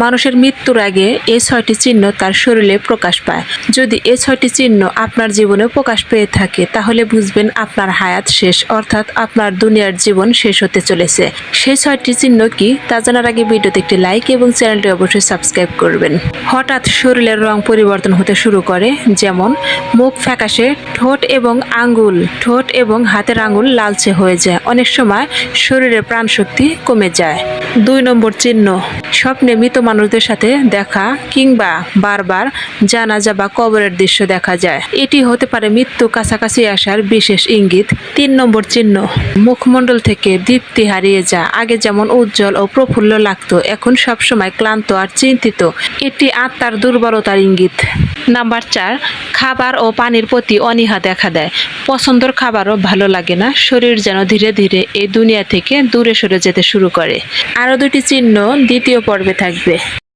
মানুষের মৃত্যুর আগে এই 6টি চিহ্ন তার শরীরে প্রকাশ পায়। যদি এই 6টি চিহ্ন আপনার জীবনে প্রকাশ পেয়ে থাকে তাহলে বুঝবেন আপনার হায়াত শেষ, অর্থাৎ আপনার দুনিয়ার জীবন শেষ হতে চলেছে। সেই 6টি চিহ্ন কি তা জানার আগে ভিডিওতে একটি লাইক এবং চ্যানেলটি অবশ্যই সাবস্ক্রাইব করবেন। হঠাৎ শরীরের রং পরিবর্তন হতে শুরু করে, যেমন মুখ ফ্যাকাশে, ঠোঁট এবং হাতের আঙ্গুল লালচে হয়ে যায়। অনেক সময় শরীরের প্রাণশক্তি কমে যায়। 2 নম্বর চিহ্ন, স্বপ্নে মৃত মানুষদের সাথে দেখা কিংবা বারবার জানাজা বা কবরের দৃশ্য দেখা যায়। এটি হতে পারে মৃত্যু কাছাকাছি আসার বিশেষ ইঙ্গিত। 3 নম্বর চিহ্ন, মুখমণ্ডল থেকে দীপ্তি হারিয়ে যায়। আগে যেমন উজ্জ্বল ও প্রফুল্ল লাগতো, এখন সবসময় ক্লান্ত আর চিন্তিত। এটি আত্মার দুর্বলতার ইঙ্গিত। নাম্বার 4, খাবার ও পানির প্রতি অনীহা দেখা দেয়। পছন্দের খাবারও ভালো লাগে না, শরীর যেন ধীরে ধীরে এই দুনিয়া থেকে দূরে সরে যেতে শুরু করে। আরও 2টি চিহ্ন দ্বিতীয় পর্বে থাকবে।